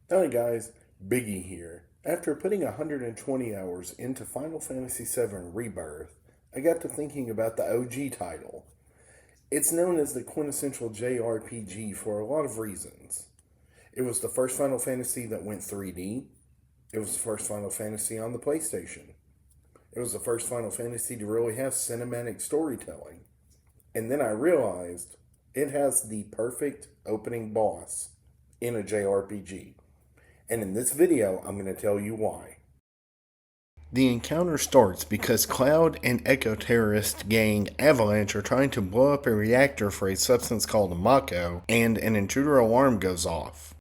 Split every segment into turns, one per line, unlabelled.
Hi guys, Biggie here. After putting 120 hours into Final Fantasy VII Rebirth, I got to thinking about the OG title. It's known as the quintessential JRPG for a lot of reasons. It was the first Final Fantasy that went 3D. It was the first Final Fantasy on the PlayStation. It was the first Final Fantasy to really have cinematic storytelling. And then I realized it has the perfect opening boss in a JRPG. And in this video, I'm going to tell you why. The encounter starts because Cloud and Echo terrorist gang Avalanche are trying to blow up a reactor for a substance called Mako, and an intruder alarm goes off.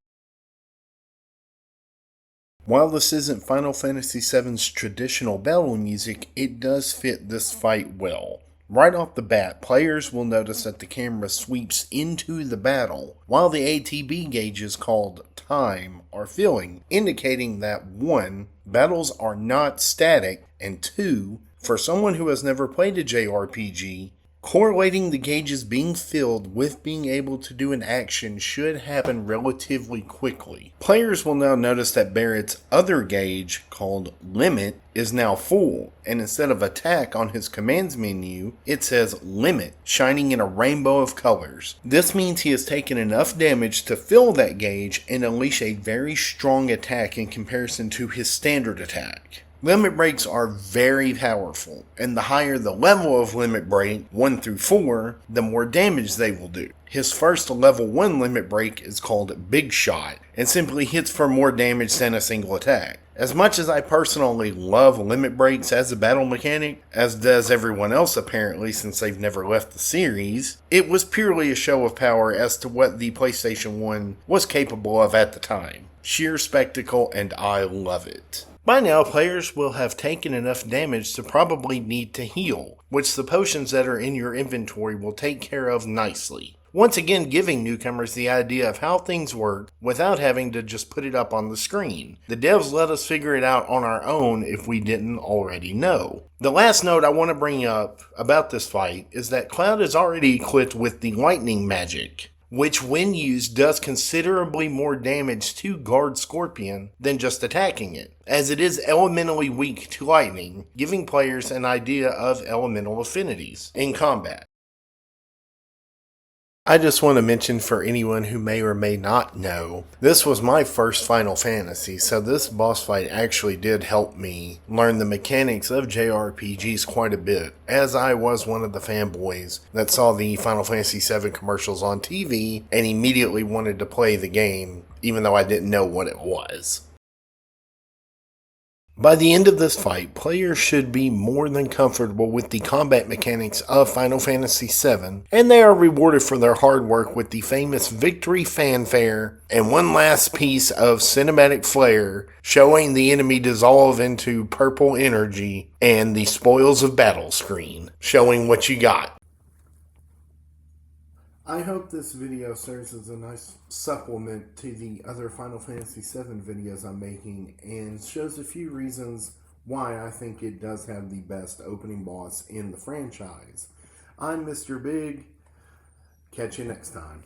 While this isn't Final Fantasy VII's traditional battle music, it does fit this fight well. Right off the bat, players will notice that the camera sweeps into the battle, while the ATB gauges called time are filling, indicating that 1. Battles are not static, and 2. For someone who has never played a JRPG, correlating the gauges being filled with being able to do an action should happen relatively quickly. Players will now notice that Barrett's other gauge, called Limit, is now full, and instead of attack on his commands menu, it says Limit, shining in a rainbow of colors. This means he has taken enough damage to fill that gauge and unleash a very strong attack in comparison to his standard attack. Limit breaks are very powerful, and the higher the level of limit break, 1 through 4, the more damage they will do. His first level 1 limit break is called Big Shot, and simply hits for more damage than a single attack. As much as I personally love limit breaks as a battle mechanic, as does everyone else apparently since they've never left the series, it was purely a show of power as to what the PlayStation 1 was capable of at the time. Sheer spectacle, and I love it. By now, players will have taken enough damage to probably need to heal, which the potions that are in your inventory will take care of nicely. Once again giving newcomers the idea of how things work without having to just put it up on the screen. The devs let us figure it out on our own if we didn't already know. The last note I want to bring up about this fight is that Cloud is already equipped with the lightning magic, which when used does considerably more damage to Guard Scorpion than just attacking it, as it is elementally weak to lightning, giving players an idea of elemental affinities in combat. I just want to mention for anyone who may or may not know, this was my first Final Fantasy, so this boss fight actually did help me learn the mechanics of JRPGs quite a bit, as I was one of the fanboys that saw the Final Fantasy VII commercials on TV and immediately wanted to play the game, even though I didn't know what it was. By the end of this fight, players should be more than comfortable with the combat mechanics of Final Fantasy VII, and they are rewarded for their hard work with the famous victory fanfare and one last piece of cinematic flair showing the enemy dissolve into purple energy and the spoils of battle screen showing what you got. I hope this video serves as a nice supplement to the other Final Fantasy VII videos I'm making and shows a few reasons why I think it does have the best opening boss in the franchise. I'm Mr. Big. Catch you next time.